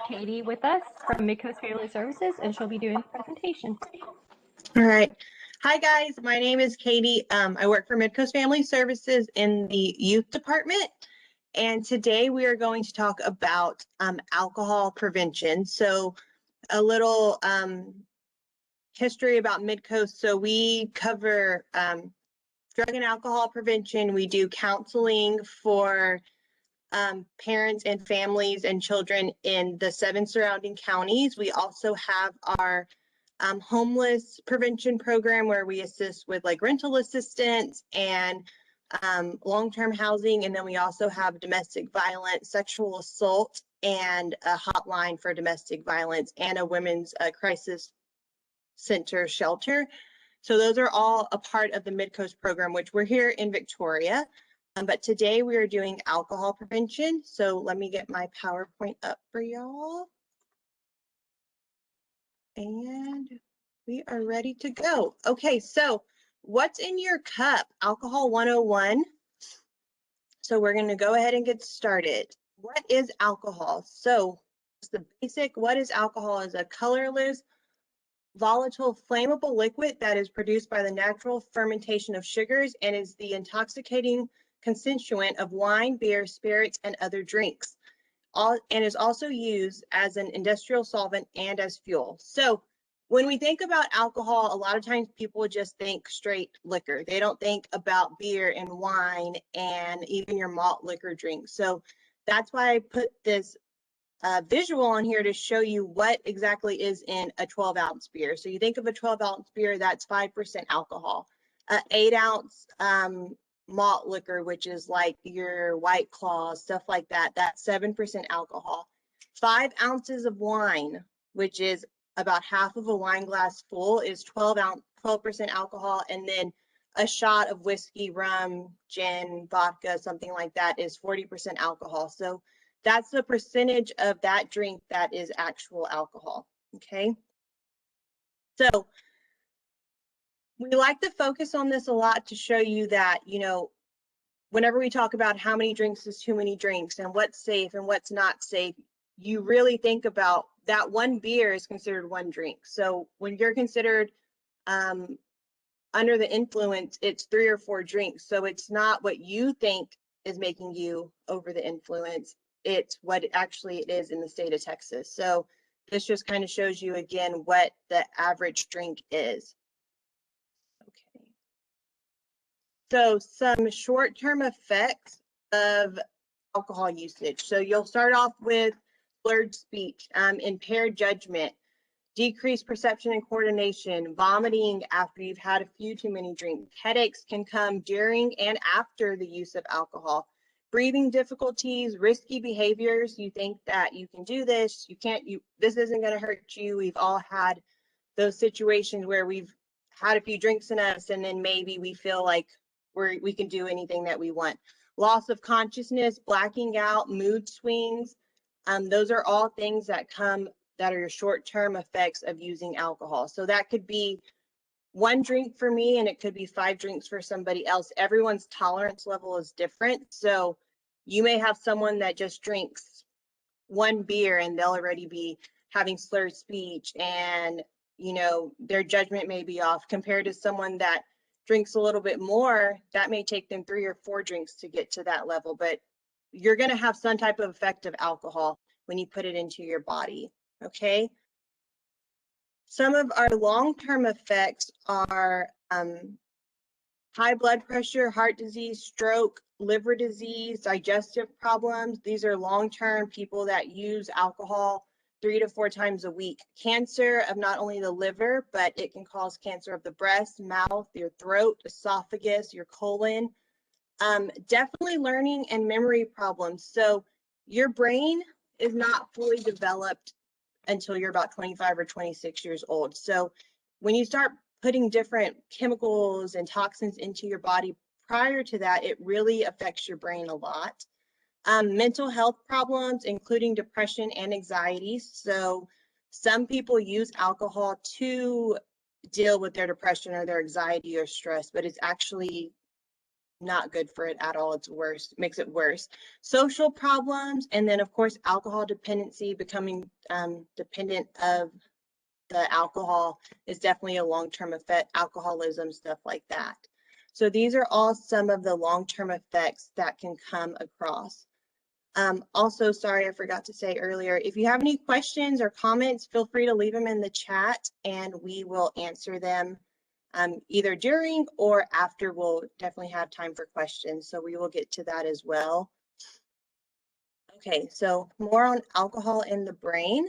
Katie with us from Midcoast Family Services, and she'll be doing the presentation. All right. Hi, guys. My name is Katie. I work for Midcoast Family Services in the youth department. And today we are going to talk about alcohol prevention. So a little history about Midcoast. So we cover drug and alcohol prevention. We do counseling for parents and families and children in the 7 surrounding counties. We also have our homeless prevention program where we assist with like rental assistance and long-term housing. And then we also have domestic violence, sexual assault, and a hotline for domestic violence and a women's crisis center shelter. So those are all a part of the Midcoast program, which we're here in Victoria. But today we are doing alcohol prevention. So let me get my PowerPoint up for y'all. And we are ready to go. Okay, so what's in your cup? Alcohol 101. So we're going to go ahead and get started. What is alcohol? So it's the basic, what is alcohol? Is a colorless, volatile, flammable liquid that is produced by the natural fermentation of sugars and is the intoxicating constituent of wine, beer, spirits, and other drinks. And is also used as an industrial solvent and as fuel. So when we think about alcohol, a lot of times people just think straight liquor. They don't think about beer and wine and even your malt liquor drinks. So that's why I put this visual on here to show you what exactly is in a 12-ounce beer. So you think of a 12-ounce beer, that's 5% alcohol. 8-ounce malt liquor, which is like your White Claw, stuff like that, that's 7% alcohol. 5 ounces of wine, which is about half of a wine glass full, is 12% alcohol. And then a shot of whiskey, rum, gin, vodka, something like that is 40% alcohol. So that's the percentage of that drink that is actual alcohol, okay? So we like to focus on this a lot to show you that, you know, whenever we talk about how many drinks is too many drinks and what's safe and what's not safe, you really think about that one beer is considered one drink. So when you're considered under the influence, it's 3 or 4 drinks. So it's not what you think is making you over the influence. It's what actually it is in the state of Texas. So this just kind of shows you again what the average drink is. Okay. So some short-term effects of alcohol usage. So you'll start off with slurred speech, impaired judgment, decreased perception and coordination, vomiting after you've had a few too many drinks. Headaches can come during and after the use of alcohol. Breathing difficulties, risky behaviors. You think that you can do this, you can't, this isn't going to hurt you. We've all had those situations where we've had a few drinks in us and then maybe we feel like we can do anything that we want. Loss of consciousness, blacking out, mood swings. Those are all things that are your short-term effects of using alcohol. So that could be 1 drink for me and it could be 5 drinks for somebody else. Everyone's tolerance level is different. So you may have someone that just drinks 1 beer and they'll already be having slurred speech and, you know, their judgment may be off compared to someone that drinks a little bit more. That may take them 3 or 4 drinks to get to that level, but you're going to have some type of effect of alcohol when you put it into your body. Okay. Some of our long-term effects are high blood pressure, heart disease, stroke, liver disease, digestive problems. These are long-term people that use alcohol 3 to 4 times a week. Cancer of not only the liver, but it can cause cancer of the breast, mouth, your throat, esophagus, your colon. Definitely learning and memory problems. So your brain is not fully developed until you're about 25 or 26 years old. So when you start putting different chemicals and toxins into your body prior to that, it really affects your brain a lot. Mental health problems, including depression and anxiety. So some people use alcohol to deal with their depression or their anxiety or stress, but it's actually not good for it at all. It's worse, makes it worse. Social problems, and then of course, alcohol dependency, becoming dependent of the alcohol is definitely a long-term effect, alcoholism, stuff like that. So these are all some of the long-term effects that can come across. Also, sorry, I forgot to say earlier, if you have any questions or comments, feel free to leave them in the chat and we will answer them either during or after. We'll definitely have time for questions, so we will get to that as well. Okay, so more on alcohol in the brain.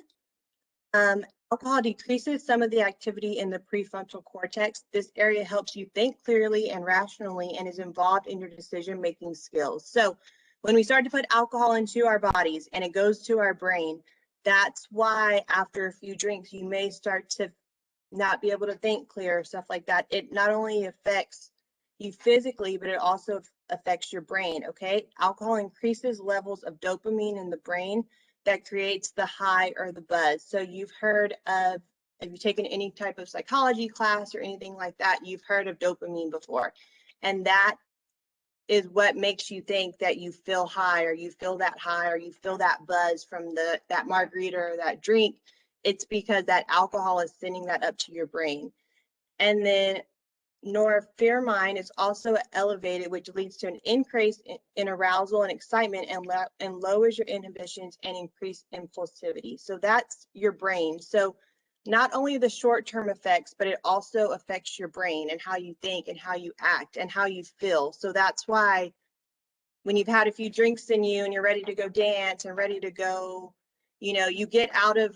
Alcohol decreases some of the activity in the prefrontal cortex. This area helps you think clearly and rationally and is involved in your decision-making skills. So when we start to put alcohol into our bodies and it goes to our brain, that's why after a few drinks, you may start to not be able to think clear, stuff like that. It not only affects you physically, but it also affects your brain, okay? Alcohol increases levels of dopamine in the brain that creates the high or the buzz. So you've heard of, if you've taken any type of psychology class or anything like that, you've heard of dopamine before. And that is what makes you think that you feel high, or you feel that high, or you feel that buzz from that margarita or that drink. It's because that alcohol is sending that up to your brain. And then norepinephrine is also elevated, which leads to an increase in arousal and excitement, and lowers your inhibitions and increase impulsivity. So that's your brain. So not only the short-term effects, but it also affects your brain and how you think and how you act and how you feel. So that's why when you've had a few drinks in you and you're ready to go dance and ready to go, you know, you get out of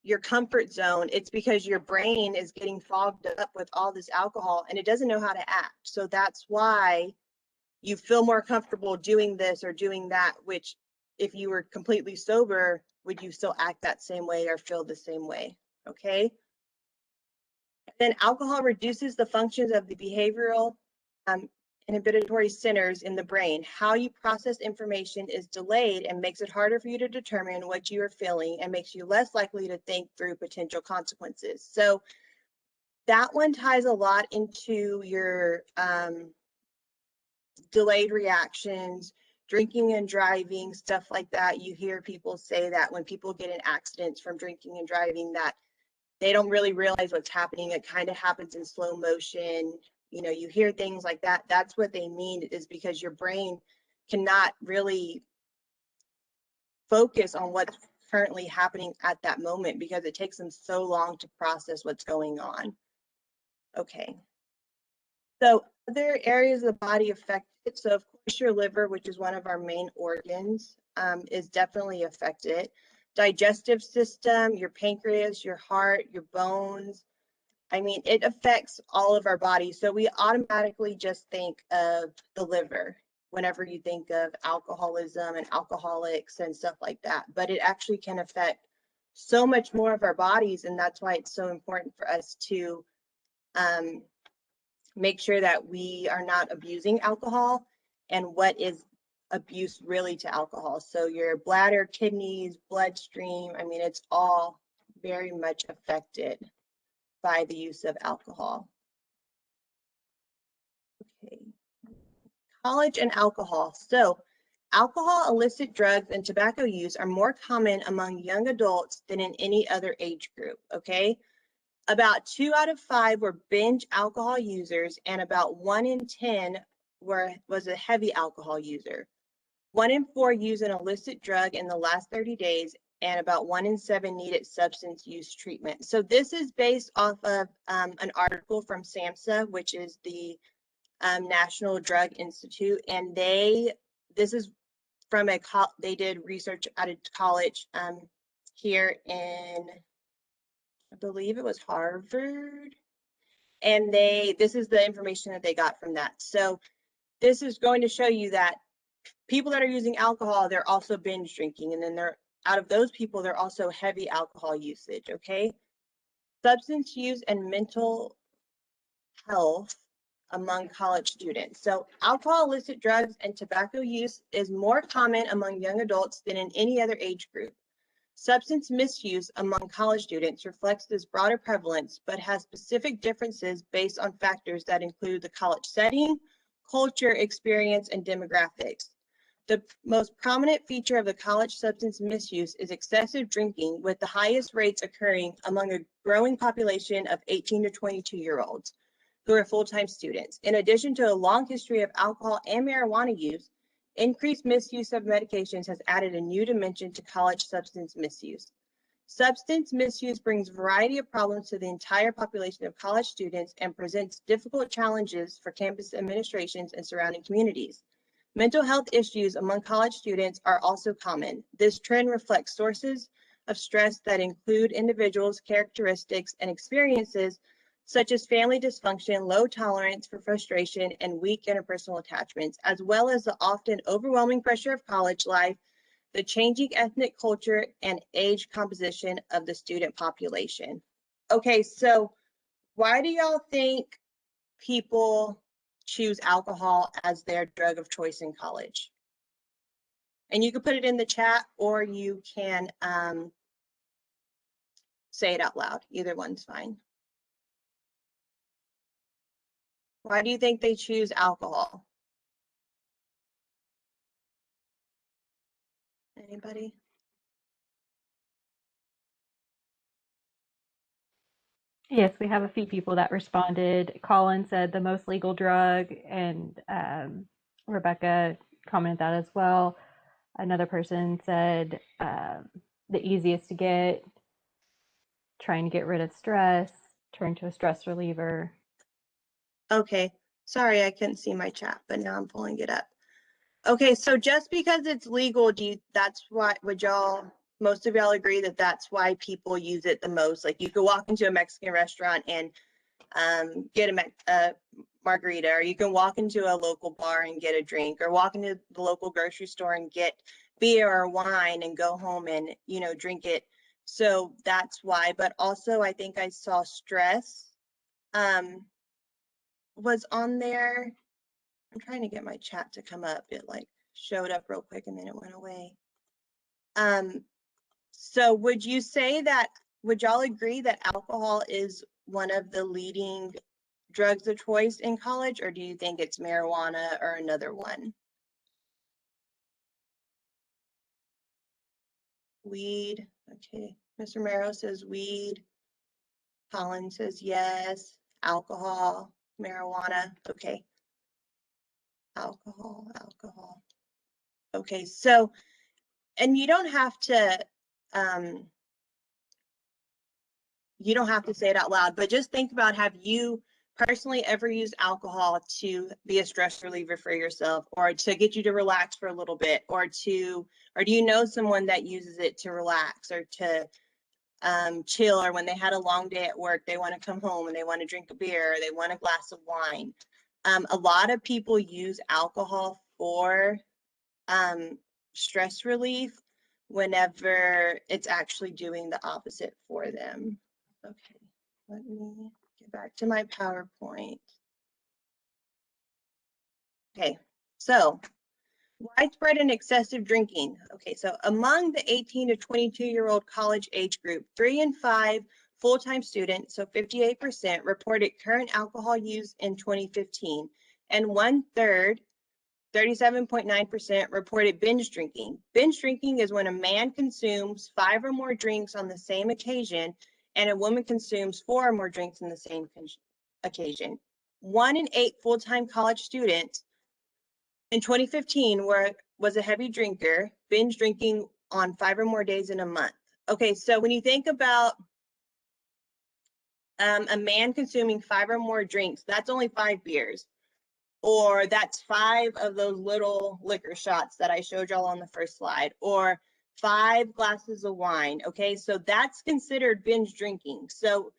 your comfort zone, it's because your brain is getting fogged up with all this alcohol and it doesn't know how to act. So that's why you feel more comfortable doing this or doing that, which if you were completely sober, would you still act that same way or feel the same way? Okay. Then alcohol reduces the functions of the behavioral inhibitory centers in the brain. How you process information is delayed and makes it harder for you to determine what you are feeling and makes you less likely to think through potential consequences. So that one ties a lot into your delayed reactions, drinking and driving, stuff like that. You hear people say that when people get in accidents from drinking and driving, that they don't really realize what's happening. It kind of happens in slow motion. You know, you hear things like that. That's what they mean, is because your brain cannot really focus on what's currently happening at that moment because it takes them so long to process what's going on. Okay. So other areas of the body affected. So of course your liver, which is one of our main organs, is definitely affected. Digestive system, your pancreas, your heart, your bones. I mean, it affects all of our bodies. So we automatically just think of the liver whenever you think of alcoholism and alcoholics and stuff like that. But it actually can affect so much more of our bodies. And that's why it's so important for us to make sure that we are not abusing alcohol and what is abuse really to alcohol. So your bladder, kidneys, bloodstream, I mean, it's all very much affected by the use of alcohol. Okay. College and alcohol. So alcohol, illicit drugs, and tobacco use are more common among young adults than in any other age group, okay? About 2 out of 5 were binge alcohol users, and about 1 in 10 was a heavy alcohol user. 1 in 4 used an illicit drug in the last 30 days, and about 1 in 7 needed substance use treatment. So this is based off of an article from SAMHSA, which is the National Drug Institute, and this is from they did research at a college here in, I believe it was Harvard, and this is the information that they got from that. So this is going to show you that people that are using alcohol, they're also binge drinking, and then out of those people, they're also heavy alcohol usage, okay? Substance use and mental health among college students. So alcohol, illicit drugs, and tobacco use is more common among young adults than in any other age group. Substance misuse among college students reflects this broader prevalence, but has specific differences based on factors that include the college setting, culture, experience, and demographics. The most prominent feature of the college substance misuse is excessive drinking, with the highest rates occurring among a growing population of 18 to 22-year-olds who are full-time students. In addition to a long history of alcohol and marijuana use, increased misuse of medications has added a new dimension to college substance misuse. Substance misuse brings a variety of problems to the entire population of college students and presents difficult challenges for campus administrations and surrounding communities. Mental health issues among college students are also common. This trend reflects sources of stress that include individuals' characteristics and experiences such as family dysfunction, low tolerance for frustration, and weak interpersonal attachments, as well as the often overwhelming pressure of college life, the changing ethnic culture, and age composition of the student population. Okay, so why do y'all think people choose alcohol as their drug of choice in college? And you can put it in the chat, or you can say it out loud. Either one's fine. Why do you think they choose alcohol? Anybody? Yes, we have a few people that responded. Colin said the most legal drug, and Rebecca commented that as well. Another person said the easiest to get, trying to get rid of stress, turn to a stress reliever. Okay, sorry, I couldn't see my chat, but now I'm pulling it up. Okay, so just because it's legal, that's why, would y'all, most of y'all agree that that's why people use it the most? Like, you could walk into a Mexican restaurant and get a margarita, or you can walk into a local bar and get a drink, or walk into the local grocery store and get beer or wine and go home and, you know, drink it. So that's why. But also, I think I saw stress was on there. I'm trying to get my chat to come up. It like showed up real quick and then it went away. So would you say that, would y'all agree that alcohol is one of the leading drugs of choice in college, or do you think it's marijuana or another one? Weed, okay. Mr. Marrow says weed. Colin says yes. Alcohol, marijuana, okay. Alcohol. Okay, so, and you don't have to say it out loud, but just think about, have you personally ever used alcohol to be a stress reliever for yourself, or to get you to relax for a little bit, or do you know someone that uses it to relax or to chill, or when they had a long day at work, they want to come home and they want to drink a beer, or they want a glass of wine? A lot of people use alcohol for stress relief whenever it's actually doing the opposite for them. Okay, let me get back to my PowerPoint. Okay, so widespread and excessive drinking. Okay, so among the 18 to 22-year-old college age group, 3 in 5 full-time students, so 58%, reported current alcohol use in 2015, and 1/3, 37.9%, reported binge drinking. Binge drinking is when a man consumes 5 or more drinks on the same occasion, and a woman consumes 4 or more drinks on the same occasion. 1 in 8 full-time college students in 2015 was a heavy drinker, binge drinking on 5 or more days in a month. Okay, so when you think about a man consuming 5 or more drinks, that's only 5 beers, or that's 5 of those little liquor shots that I showed y'all on the first slide, or 5 glasses of wine. Okay, so that's considered binge drinking. So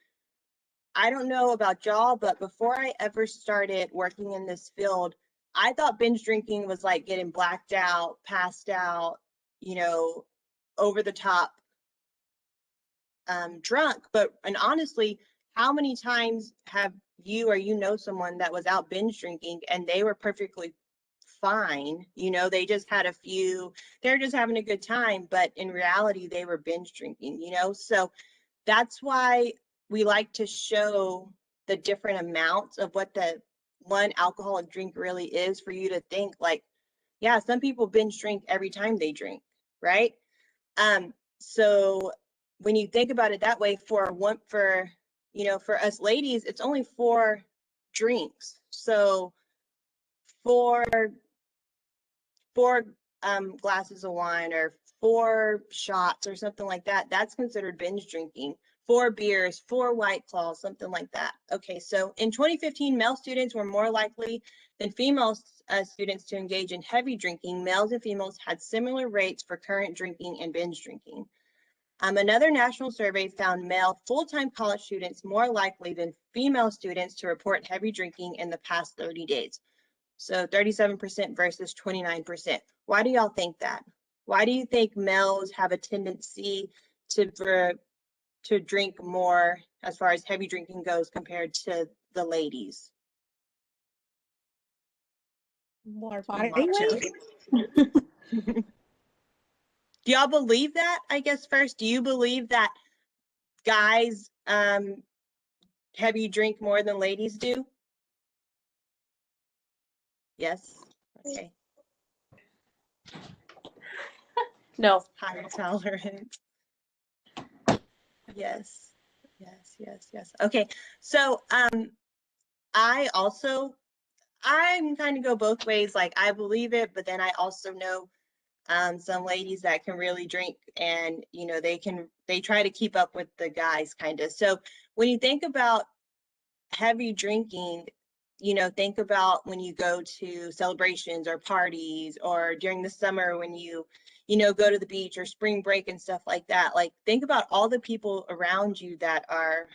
I don't know about y'all, but before I ever started working in this field, I thought binge drinking was like getting blacked out, passed out, you know, over the top drunk. And honestly, how many times have you or you know someone that was out binge drinking and they were perfectly fine? You know, they just had a few, they're just having a good time, but in reality, they were binge drinking, you know? So that's why we like to show the different amounts of what the one alcoholic drink really is for you to think like, yeah, some people binge drink every time they drink, right? So when you think about it that way, for us ladies, it's only 4 drinks. So four glasses of wine or 4 shots or something like that, that's considered binge drinking. 4 beers, 4 White Claws, something like that. Okay, so in 2015, male students were more likely than female students to engage in heavy drinking. Males and females had similar rates for current drinking and binge drinking. Another national survey found male full-time college students more likely than female students to report heavy drinking in the past 30 days. So 37% versus 29%. Why do y'all think that? Why do you think males have a tendency to drink more as far as heavy drinking goes compared to the ladies? More Body macho. weight? Do y'all believe that? I guess first, do you believe that guys heavy drink more than ladies do? Yes. Okay. No. High tolerance. Yes. Yes. Okay. So I'm kind of go both ways. Like I believe it, but then I also know some ladies that can really drink, and they try to keep up with the guys kind of. So when you think about heavy drinking, think about when you go to celebrations or parties, or during the summer when you go to the beach or spring break and stuff like that. Like think about all the people around you that are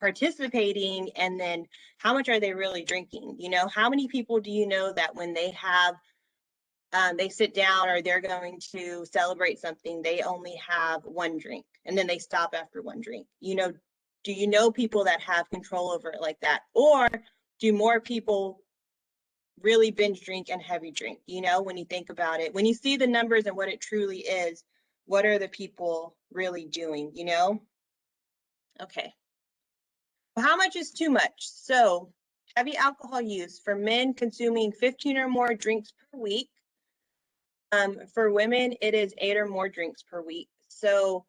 participating, and then how much are they really drinking? How many people do you know that when they sit down or they're going to celebrate something, they only have 1 drink and then they stop after 1 drink? Do you know people that have control over it like that? Or do more people really binge drink and heavy drink? When you think about it, when you see the numbers and what it truly is, what are the people really doing? Okay. Well, how much is too much? So heavy alcohol use for men, consuming 15 or more drinks per week. For women, it is 8 or more drinks per week. So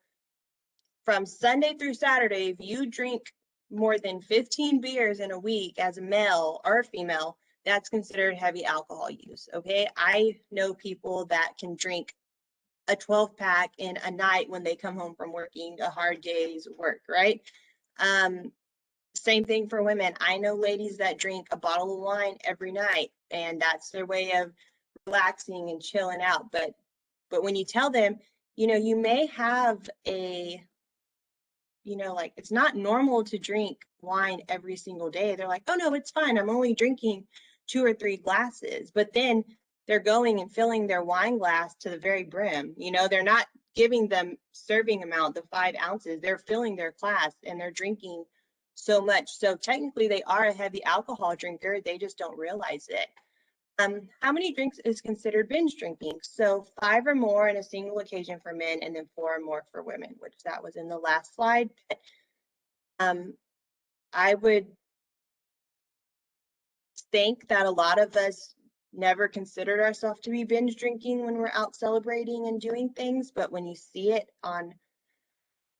from Sunday through Saturday, if you drink more than 15 beers in a week as a male or a female, that's considered heavy alcohol use. Okay. I know people that can drink a 12-pack in a night when they come home from working a hard day's work, right? Same thing for women. I know ladies that drink a bottle of wine every night, and that's their way of relaxing and chilling out. But when you tell them, you may have like, it's not normal to drink wine every single day. They're like, oh no, it's fine. I'm only drinking 2 or 3 glasses. But then they're going and filling their wine glass to the very brim. They're not giving them serving amount, the 5 ounces. They're filling their glass and they're drinking so much. So technically they are a heavy alcohol drinker. They just don't realize it. How many drinks is considered binge drinking? So 5 or more in a single occasion for men, and then 4 or more for women, which that was in the last slide. I would think that a lot of us never considered ourselves to be binge drinking when we're out celebrating and doing things, but when you see it on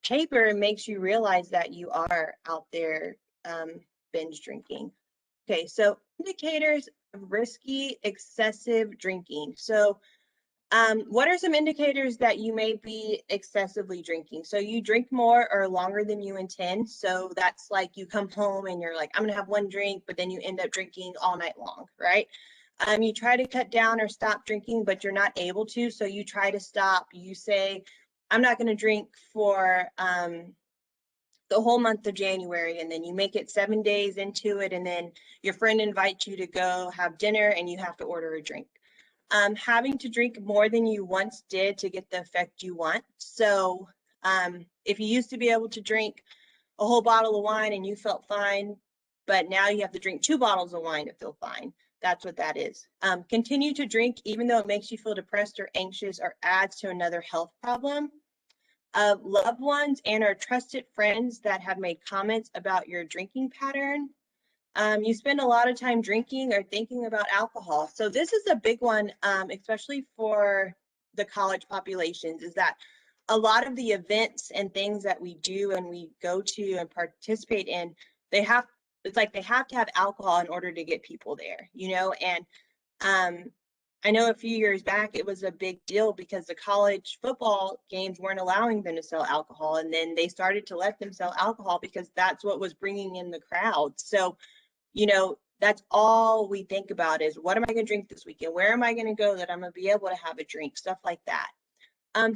paper, it makes you realize that you are out there binge drinking. Okay, so indicators of risky excessive drinking. So what are some indicators that you may be excessively drinking? So you drink more or longer than you intend. So that's like you come home and you're like, I'm gonna have 1 drink, but then you end up drinking all night long, right? You try to cut down or stop drinking, but you're not able to. So you try to stop. You say, I'm not gonna drink for the whole month of January, and then you make it 7 days into it, and then your friend invites you to go have dinner and you have to order a drink. Having to drink more than you once did to get the effect you want. So if you used to be able to drink a whole bottle of wine and you felt fine, but now you have to drink 2 bottles of wine to feel fine. That's what that is. Continue to drink even though it makes you feel depressed or anxious or adds to another health problem. Loved ones and or trusted friends that have made comments about your drinking pattern. You spend a lot of time drinking or thinking about alcohol. So this is a big one, especially for the college populations, is that a lot of the events and things that we do and we go to and participate in, it's like they have to have alcohol in order to get people there, you know? And I know a few years back, it was a big deal because the college football games weren't allowing them to sell alcohol. And then they started to let them sell alcohol because that's what was bringing in the crowd. So, you know, that's all we think about is what am I going to drink this weekend? Where am I going to go that I'm going to be able to have a drink? Stuff like that.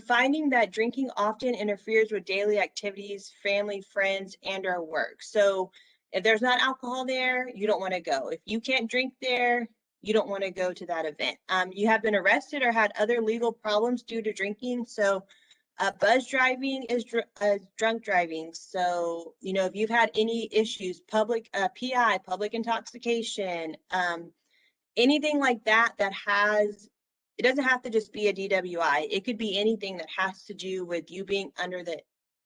Finding that drinking often interferes with daily activities, family, friends, and our work. So if there's not alcohol there, you don't want to go. If you can't drink there, you don't want to go to that event. You have been arrested or had other legal problems due to drinking. So buzz driving is drunk driving. So, you know, if you've had any issues, public PI, public intoxication, anything like that, it doesn't have to just be a DWI. It could be anything that has to do with you being under the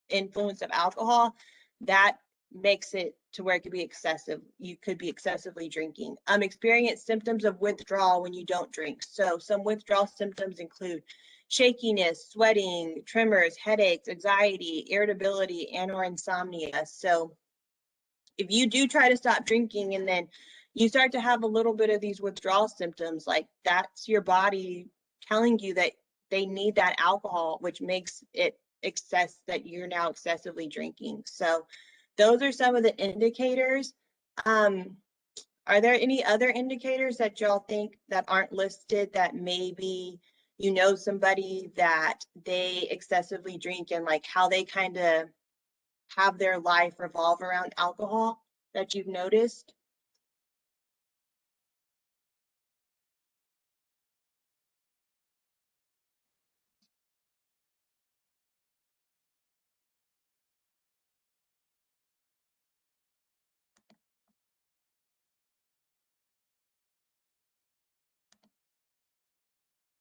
influence of alcohol. That makes it to where it could be excessive. You could be excessively drinking. Experience symptoms of withdrawal when you don't drink. So some withdrawal symptoms include shakiness, sweating, tremors, headaches, anxiety, irritability, and or insomnia. So if you do try to stop drinking and then you start to have a little bit of these withdrawal symptoms, like that's your body telling you that they need that alcohol, which makes it that you're now excessively drinking. So those are some of the indicators. Are there any other indicators that y'all think that aren't listed that maybe you know somebody that they excessively drink and like how they kind of have their life revolve around alcohol that you've noticed?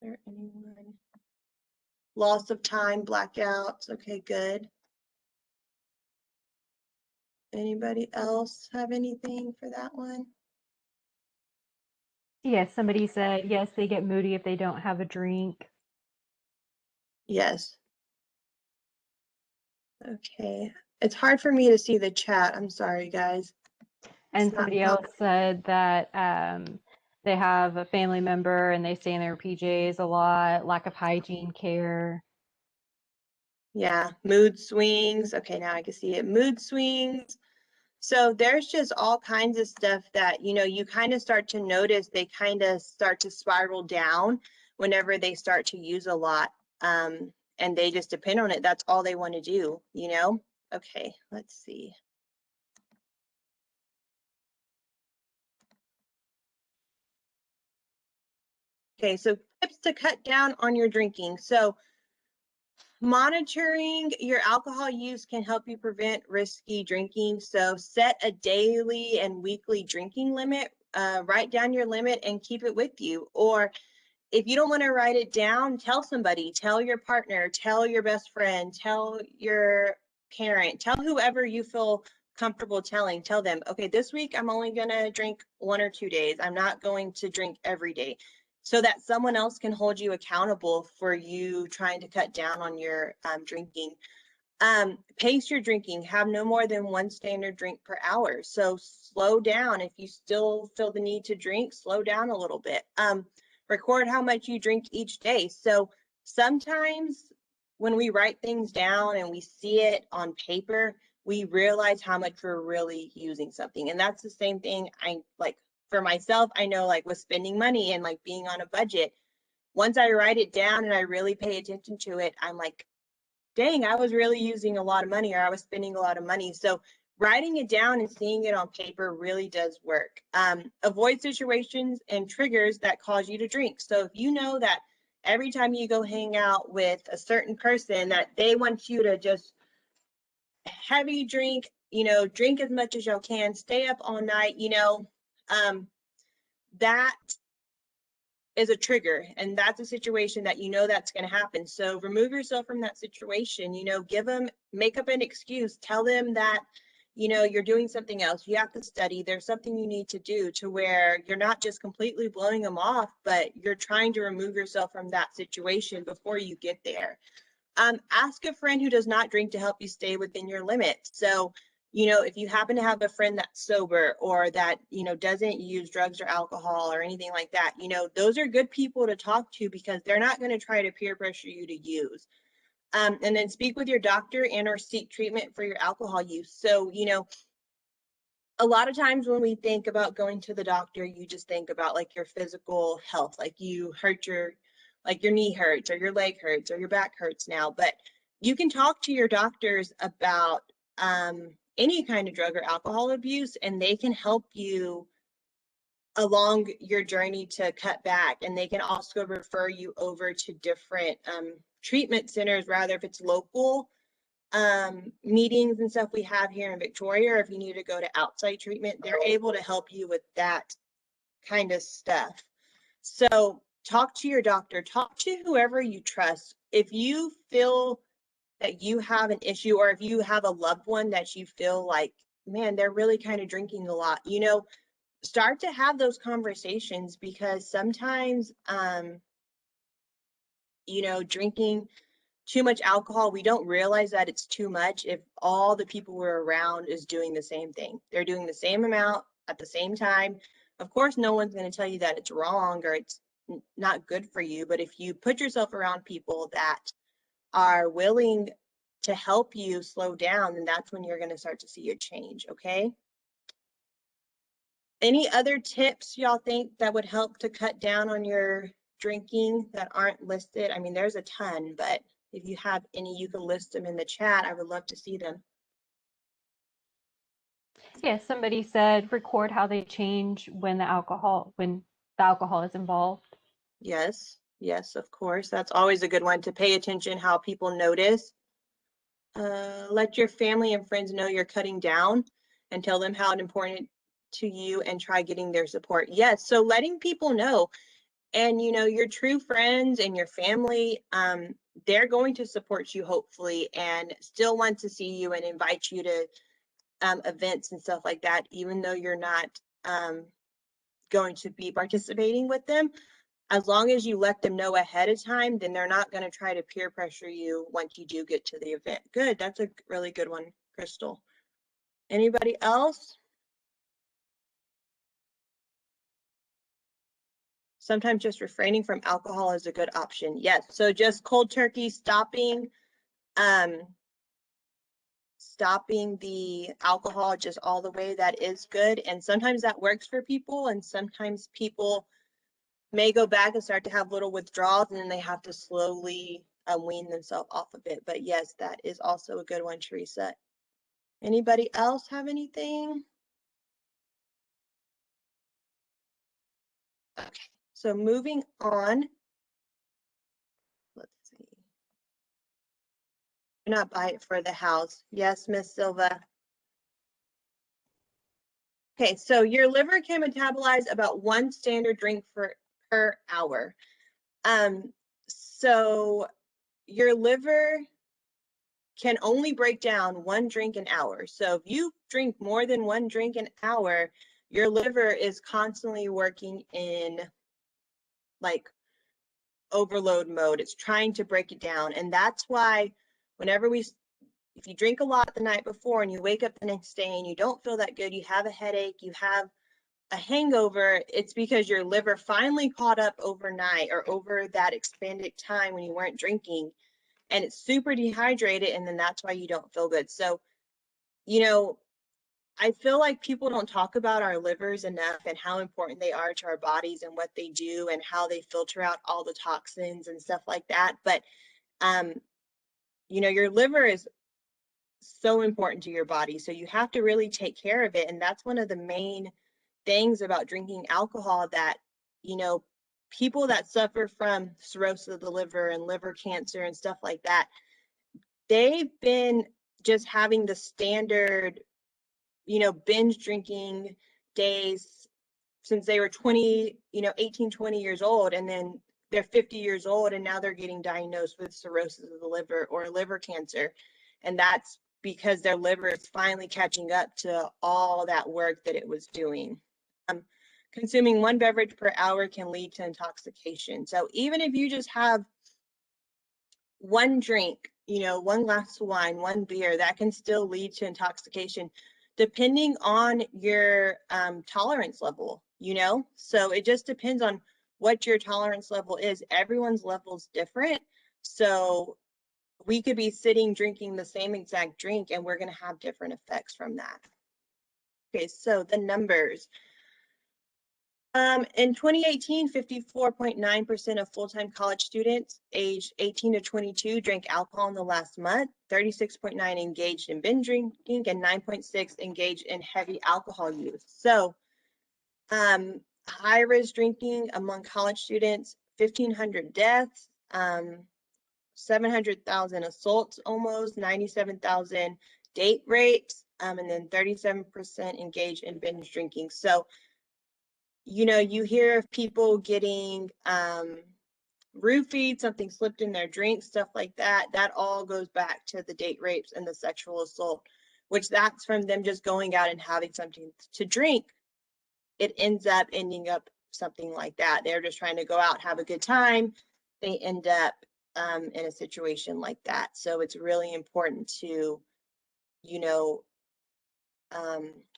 Is there anyone? Loss of time, blackouts. Okay, good. Anybody else have anything for that one? Yes, somebody said, yes, they get moody if they don't have a drink. Yes. Okay. It's hard for me to see the chat. I'm sorry, guys. And somebody else said that they have a family member and they stay in their PJs a lot, lack of hygiene care. Yeah, mood swings. Okay, now I can see it. Mood swings. So there's just all kinds of stuff that, you know, you kind of start to notice they kind of start to spiral down whenever they start to use a lot. And they just depend on it. That's all they want to do, you know? Okay, let's see. Okay, so tips to cut down on your drinking. So monitoring your alcohol use can help you prevent risky drinking. So set a daily and weekly drinking limit. Write down your limit and keep it with you. Or if you don't want to write it down, tell somebody, tell your partner, tell your best friend, tell your parent, tell whoever you feel comfortable telling, tell them, okay, this week I'm only going to drink 1 or 2 days. I'm not going to drink every day, so that someone else can hold you accountable for you trying to cut down on your drinking. Pace your drinking. Have no more than 1 standard drink per hour. So slow down. If you still feel the need to drink, slow down a little bit. Record how much you drink each day. So sometimes when we write things down and we see it on paper, we realize how much we're really using something. And that's the same thing I like for myself. I know like with spending money and like being on a budget, once I write it down and I really pay attention to it, I'm like, dang, I was really using a lot of money, or I was spending a lot of money. So writing it down and seeing it on paper really does work. Avoid situations and triggers that cause you to drink. So if you know that every time you go hang out with a certain person that they want you to just heavy drink, you know, drink as much as y'all can, stay up all night, you know, that is a trigger, and that's a situation that you know that's going to happen. So remove yourself from that situation, you know, make up an excuse, tell them that you know, you're doing something else, you have to study, there's something you need to do to where you're not just completely blowing them off, but you're trying to remove yourself from that situation before you get there. Ask a friend who does not drink to help you stay within your limits. So, you know, if you happen to have a friend that's sober or that, you know, doesn't use drugs or alcohol or anything like that, you know, those are good people to talk to because they're not going to try to peer pressure you to use. And then speak with your doctor and or seek treatment for your alcohol use. So, you know, a lot of times when we think about going to the doctor, you just think about like your physical health, like you hurt your, like your knee hurts or your leg hurts or your back hurts now, but you can talk to your doctors about any kind of drug or alcohol abuse, and they can help you along your journey to cut back. And they can also refer you over to different treatment centers, rather if it's local meetings and stuff we have here in Victoria, or if you need to go to outside treatment, they're able to help you with that kind of stuff. So talk to your doctor, talk to whoever you trust. If you feel that you have an issue, or if you have a loved one that you feel like, man, they're really kind of drinking a lot, you know, start to have those conversations, because sometimes, you know, drinking too much alcohol, we don't realize that it's too much if all the people we're around is doing the same thing. They're doing the same amount at the same time. Of course, no one's going to tell you that it's wrong or it's not good for you, but if you put yourself around people that are willing to help you slow down, then that's when you're going to start to see a change, okay? Any other tips y'all think that would help to cut down on your drinking that aren't listed? I mean, there's a ton, but if you have any, you can list them in the chat. I would love to see them. Yeah, somebody said record how they change when the alcohol is involved. Yes, yes, of course. That's always a good one, to pay attention how people notice. Let your family and friends know you're cutting down and tell them how important to you and try getting their support. Yes, so letting people know. And you know, your true friends and your family, they're going to support you hopefully and still want to see you and invite you to events and stuff like that, even though you're not going to be participating with them. As long as you let them know ahead of time, then they're not going to try to peer pressure you once you do get to the event. Good, that's a really good one, Crystal. Anybody else? Sometimes just refraining from alcohol is a good option. Yes, so just cold turkey stopping the alcohol just all the way, that is good. And sometimes that works for people, and sometimes people may go back and start to have little withdrawals, and then they have to slowly wean themselves off of it. But yes, that is also a good one, Teresa. Anybody else have anything? Okay, so moving on. Let's see. Do not buy it for the house. Yes, Miss Silva. Okay, so your liver can metabolize about 1 standard drink per hour. So your liver can only break down 1 drink an hour. So if you drink more than 1 drink an hour, your liver is constantly working in like overload mode. It's trying to break it down. And that's why whenever if you drink a lot the night before and you wake up the next day and you don't feel that good, you have a headache, you have a hangover, it's because your liver finally caught up overnight or over that expanded time when you weren't drinking, and it's super dehydrated, and then that's why you don't feel good. So, you know, I feel like people don't talk about our livers enough and how important they are to our bodies and what they do and how they filter out all the toxins and stuff like that. But, you know, your liver is so important to your body. So you have to really take care of it. And that's one of the main things about drinking alcohol, that, you know, people that suffer from cirrhosis of the liver and liver cancer and stuff like that, they've been just having the standard, you know, binge drinking days since they were 20, you know, 18, 20 years old. And then they're 50 years old and now they're getting diagnosed with cirrhosis of the liver or liver cancer. And that's because their liver is finally catching up to all that work that it was doing. Consuming 1 beverage per hour can lead to intoxication. So even if you just have one drink, you know, 1 glass of wine, 1 beer, that can still lead to intoxication depending on your tolerance level, you know? So it just depends on what your tolerance level is. Everyone's level is different. So we could be sitting drinking the same exact drink and we're going to have different effects from that. Okay, so the numbers. In 2018, 54.9% of full-time college students aged 18 to 22 drank alcohol in the last month, 36.9 engaged in binge drinking, and 9.6 engaged in heavy alcohol use. So high-risk drinking among college students, 1,500 deaths, 700,000 assaults, almost 97,000 date rapes, and then 37% engaged in binge drinking. So, you know, you hear of people getting roofied, something slipped in their drink, stuff like that. That all goes back to the date rapes and the sexual assault, which that's from them just going out and having something to drink. It ends up ending up something like that. They're just trying to go out, have a good time. They end up in a situation like that. So it's really important to, you know,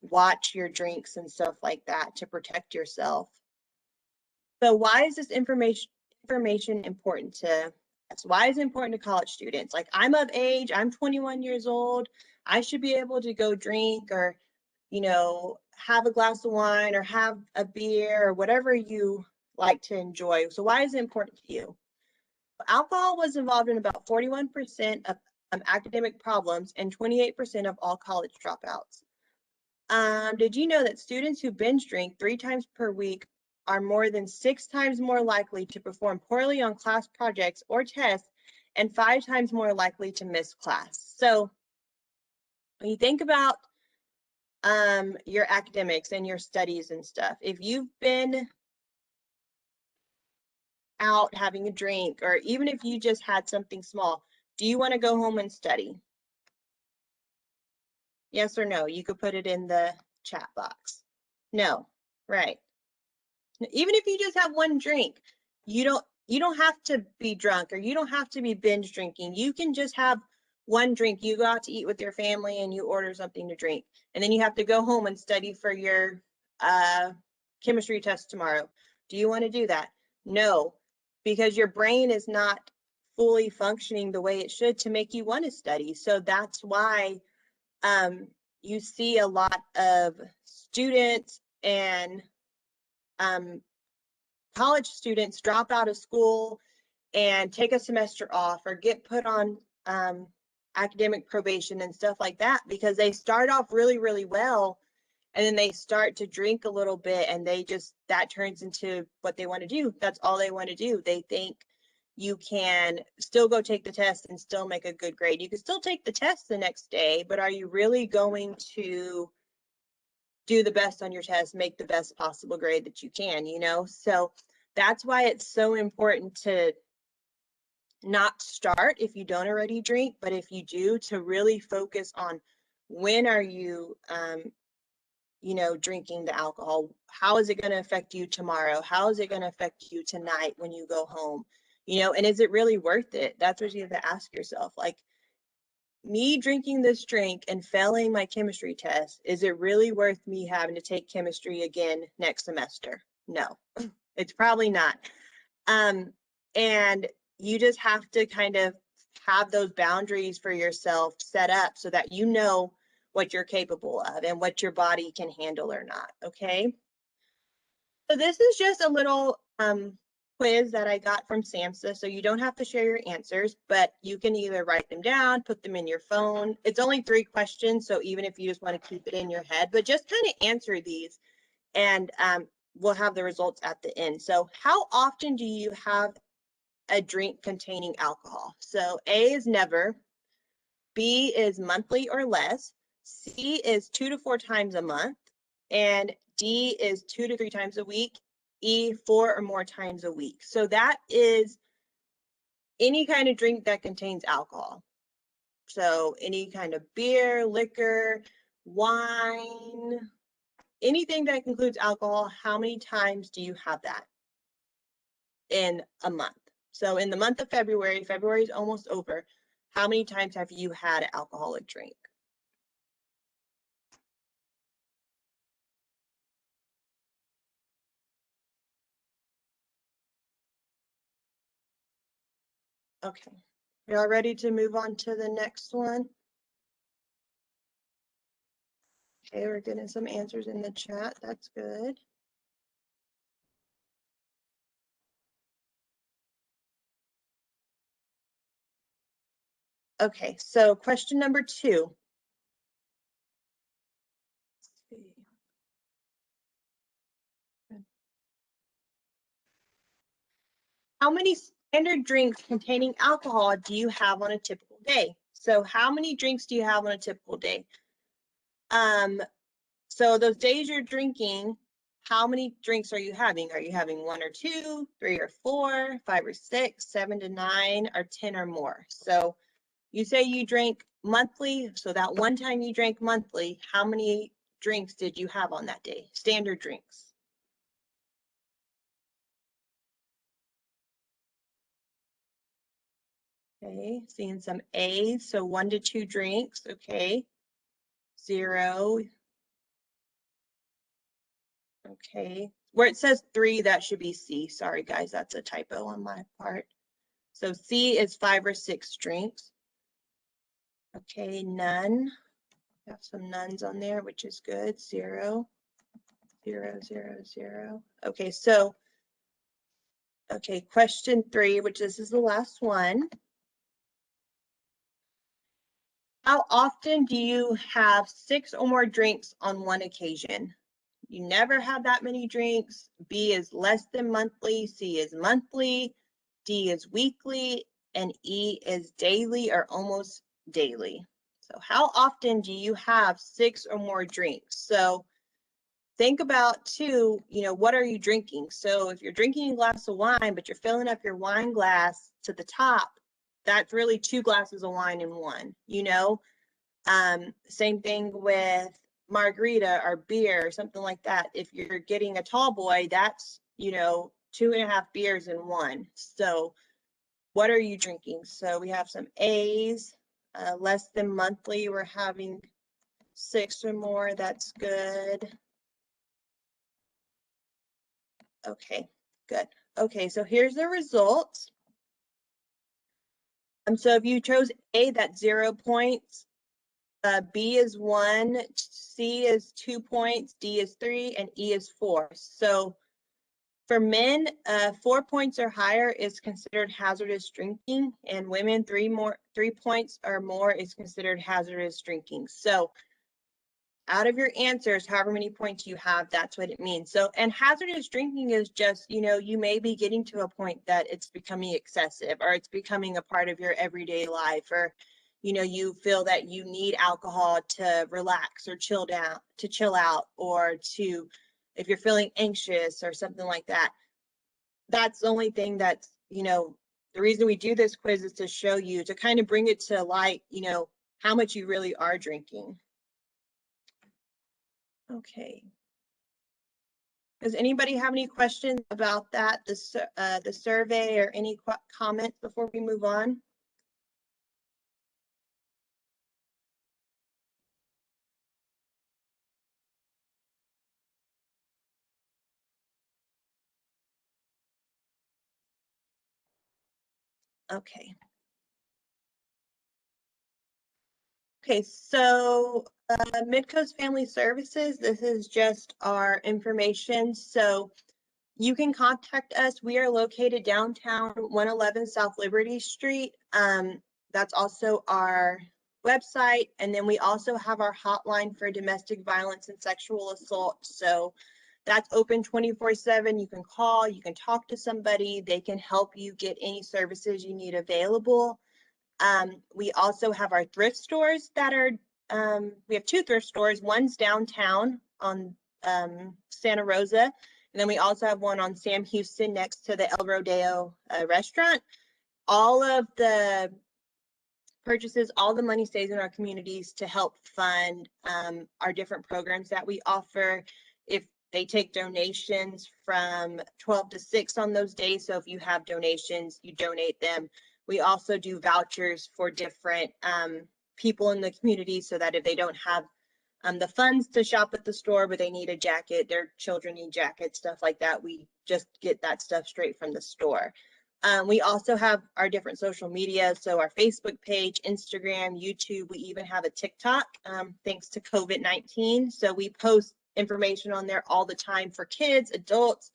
watch your drinks and stuff like that to protect yourself. So why is this information important to us? Why is it important to college students? Like, I'm of age, I'm 21 years old. I should be able to go drink or, you know, have a glass of wine or have a beer or whatever you like to enjoy. So why is it important to you? Alcohol was involved in about 41% of academic problems and 28% of all college dropouts. Did you know that students who binge drink 3 times per week are more than 6 times more likely to perform poorly on class projects or tests and 5 times more likely to miss class? So when you think about your academics and your studies and stuff, if you've been out having a drink, or even if you just had something small, do you want to go home and study? Yes or no? You could put it in the chat box. No, right. Even if you just have one drink, you don't have to be drunk or you don't have to be binge drinking. You can just have one drink. You go out to eat with your family and you order something to drink, and then you have to go home and study for your chemistry test tomorrow. Do you want to do that? No, because your brain is not fully functioning the way it should to make you want to study. So that's why you see a lot of students and college students drop out of school and take a semester off or get put on academic probation and stuff like that because they start off really, really well, and then they start to drink a little bit and they just, that turns into what they want to do. That's all they want to do. They think you can still go take the test and still make a good grade. You can still take the test the next day, but are you really going to do the best on your test, make the best possible grade that you can, you know? So that's why it's so important to not start if you don't already drink, but if you do, to really focus on when are you, you know, drinking the alcohol? How is it going to affect you tomorrow? How is it going to affect you tonight when you go home? You know, and is it really worth it? That's what you have to ask yourself. Like, me drinking this drink and failing my chemistry test, is it really worth me having to take chemistry again next semester? No, it's probably not. And you just have to kind of have those boundaries for yourself set up so that you know what you're capable of and what your body can handle or not, okay? So this is just a little quiz that I got from SAMHSA, so you don't have to share your answers, but you can either write them down, put them in your phone. It's only 3 questions, so even if you just want to keep it in your head, but just kind of answer these, and we'll have the results at the end. So how often do you have a drink containing alcohol? So A is never, B is monthly or less, C is 2 to 4 times a month, and D is 2 to 3 times a week, E 4 or more times a week. So that is any kind of drink that contains alcohol. So any kind of beer, liquor, wine, anything that includes alcohol, how many times do you have that in a month? So in the month of February, February is almost over. How many times have you had an alcoholic drink? Okay. Y'all ready to move on to the next one? Okay, we're getting some answers in the chat. That's good. Okay, so question number 2. How many standard drinks containing alcohol do you have on a typical day? So how many drinks do you have on a typical day? So those days you're drinking, how many drinks are you having? Are you having 1 or 2, 3 or 4, 5 or 6, 7 to 9, or 10 or more? So you say you drank monthly, so that one time you drank monthly, how many drinks did you have on that day? Standard drinks. Okay, seeing some A's, so 1 to 2 drinks, okay. 0. Okay, where it says 3, that should be C. Sorry guys, that's a typo on my part. So C is 5 or 6 drinks. Okay, none. Got some nuns on there, which is good. 0, 0, 0, 0. Okay, so, okay, question 3, which this is the last one. How often do you have 6 or more drinks on one occasion? You never have that many drinks. B is less than monthly. C is monthly. D is weekly. And E is daily or almost daily. So how often do you have 6 or more drinks? So think about too, what are you drinking? So if you're drinking a glass of wine, but you're filling up your wine glass to the top, that's really 2 glasses of wine in one, Same thing with margarita or beer or something like that. If you're getting a tall boy, that's, 2.5 beers in one. So what are you drinking? So we have some A's, less than monthly. We're having 6 or more. That's good. Okay, good. Okay, so here's the results. So if you chose A, that's 0 points. B is 1, C is 2 points, D is 3, and E is 4. So for men, 4 points or higher is considered hazardous drinking, and women 3 points or more is considered hazardous drinking. So out of your answers, however many points you have, that's what it means. So, and hazardous drinking is just, you may be getting to a point that it's becoming excessive, or it's becoming a part of your everyday life, or, you feel that you need alcohol to relax or chill out, or to, if you're feeling anxious or something like that. That's the only thing that's, the reason we do this quiz is to show you, to kind of bring it to light, how much you really are drinking. Okay. Does anybody have any questions about that, the survey, or any comments before we move on? Okay. Okay, so Midcoast Family Services, this is just our information. So you can contact us. We are located downtown 111 South Liberty Street. That's also our website. And then we also have our hotline for domestic violence and sexual assault. So that's open 24/7. You can call, you can talk to somebody. They can help you get any services you need available. We also have our thrift stores that are, we have 2 thrift stores. One's downtown on Santa Rosa, and then we also have one on Sam Houston next to the El Rodeo restaurant. All of the purchases, all the money stays in our communities to help fund our different programs that we offer. If they take donations from 12 to 6 on those days, so if you have donations, you donate them. We also do vouchers for different people in the community, so that if they don't have the funds to shop at the store, but they need a jacket, their children need jackets, stuff like that, we just get that stuff straight from the store. We also have our different social media, so our Facebook page, Instagram, YouTube. We even have a TikTok, thanks to COVID-19. So we post information on there all the time for kids, adults,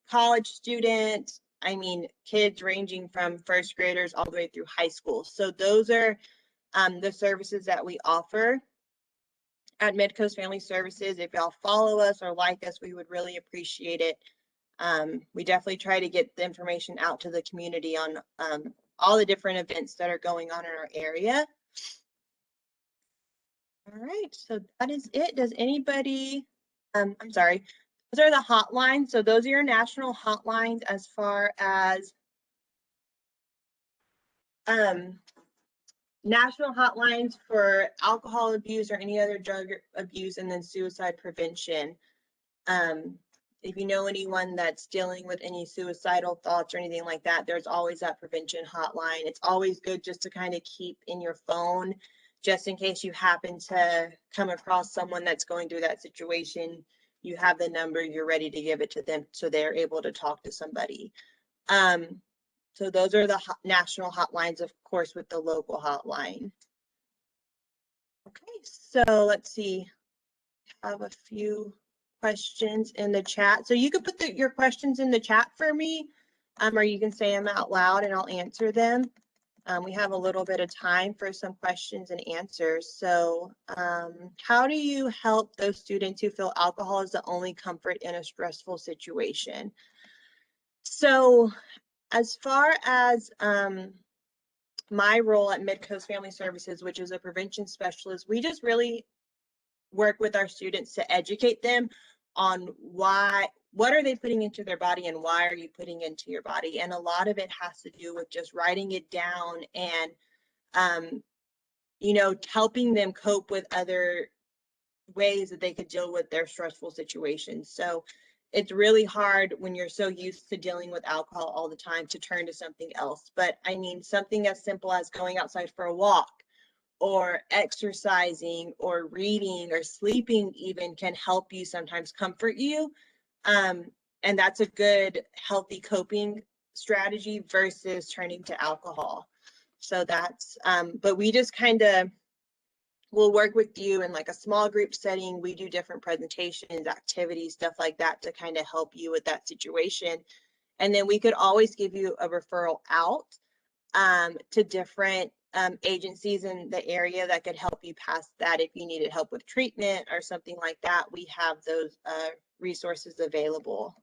college students. I mean, kids ranging from first graders all the way through high school. So those are the services that we offer at Midcoast Family Services. If y'all follow us or like us, we would really appreciate it. We definitely try to get the information out to the community on all the different events that are going on in our area. All right, so that is it. Does anybody, I'm sorry, those are the hotlines. So those are your national hotlines as far as national hotlines for alcohol abuse or any other drug abuse, and then suicide prevention. If you know anyone that's dealing with any suicidal thoughts or anything like that, there's always that prevention hotline. It's always good just to kind of keep in your phone, just in case you happen to come across someone that's going through that situation. You have the number, you're ready to give it to them so they're able to talk to somebody. So those are the national hotlines, of course, with the local hotline. Okay, so let's see. I have a few questions in the chat. So you can put your questions in the chat for me, or you can say them out loud and I'll answer them. We have a little bit of time for some questions and answers. So how do you help those students who feel alcohol is the only comfort in a stressful situation? So as far as my role at Midcoast Family Services, which is a prevention specialist, we just really work with our students to educate them on what are they putting into their body and why are you putting into your body. And a lot of it has to do with just writing it down and helping them cope with other ways that they could deal with their stressful situations. So it's really hard when you're so used to dealing with alcohol all the time to turn to something else. But I mean, something as simple as going outside for a walk, or exercising or reading or sleeping even can help you sometimes comfort you. And that's a good healthy coping strategy versus turning to alcohol. So that's, but we just kind of will work with you in like a small group setting. We do different presentations, activities, stuff like that to kind of help you with that situation. And then we could always give you a referral out to different agencies in the area that could help you past that. If you needed help with treatment or something like that, we have those resources available.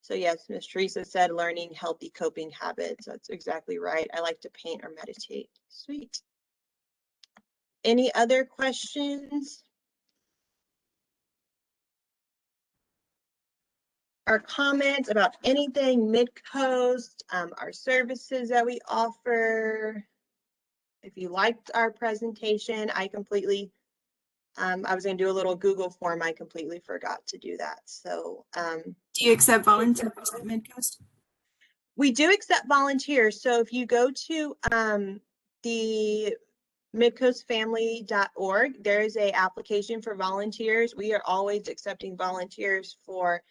So yes, Ms. Teresa said learning healthy coping habits. That's exactly right. I like to paint or meditate. Sweet. Any other questions or comments about anything Midcoast, our services that we offer? If you liked our presentation, I completely, I was going to do a little Google form. I completely forgot to do that. So do you accept volunteers at Midcoast? we do accept volunteers. So if you go to the midcoastfamily.org, there is a application for volunteers. We are always accepting volunteers for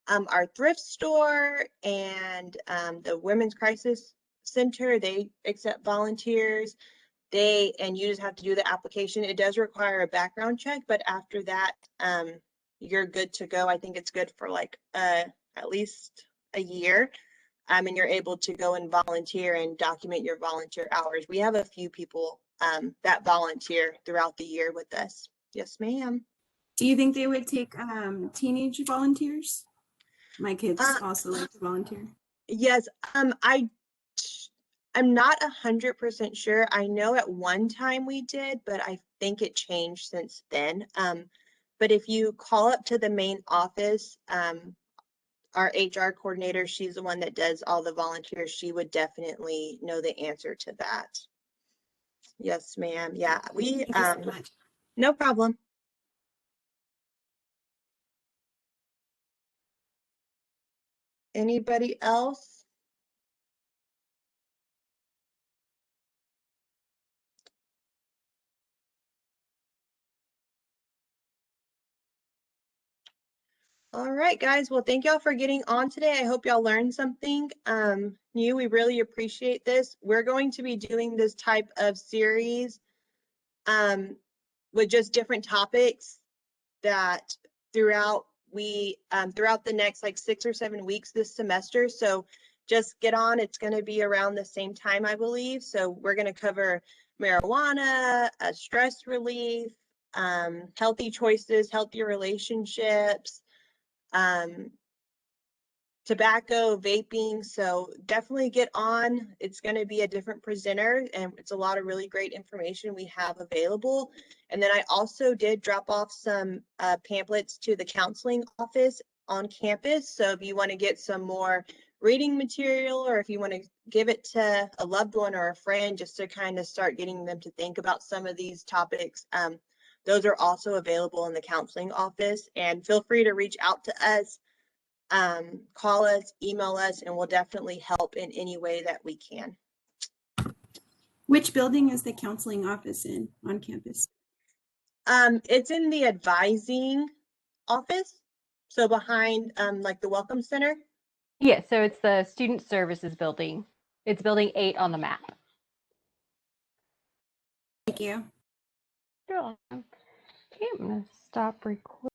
our thrift store and the Women's Crisis Center. They accept volunteers. And you just have to do the application. It does require a background check, but after that, you're good to go. I think it's good for like at least a year. And you're able to go and volunteer and document your volunteer hours. We have a few people that volunteer throughout the year with us. Yes, ma'am. Do you think they would take teenage volunteers? My kids also like to volunteer. Yes, I'm not 100% sure. I know at one time we did, but I think it changed since then. But if you call up to the main office, our HR coordinator, she's the one that does all the volunteers. She would definitely know the answer to that. Yes, ma'am. Yeah, we, Thank you so much. no problem. Anybody else? All right, guys. Well, thank y'all for getting on today. I hope y'all learned something new. We really appreciate this. We're going to be doing this type of series with just different topics that throughout throughout the next like 6 or 7 weeks this semester. So just get on. It's going to be around the same time, I believe. So we're going to cover marijuana, stress relief, healthy choices, healthy relationships, tobacco, vaping. So definitely get on. It's going to be a different presenter, and it's a lot of really great information we have available. And then I also did drop off some pamphlets to the counseling office on campus. So if you want to get some more reading material, or if you want to give it to a loved one or a friend just to kind of start getting them to think about some of these topics, those are also available in the counseling office. And feel free to reach out to us, call us, email us, and we'll definitely help in any way that we can. Which building is the counseling office in on campus? It's in the advising office, so behind like the welcome center. Yeah, so it's the Student Services building. It's building 8 on the map. Thank you. You're welcome. Okay, I'm going to stop recording.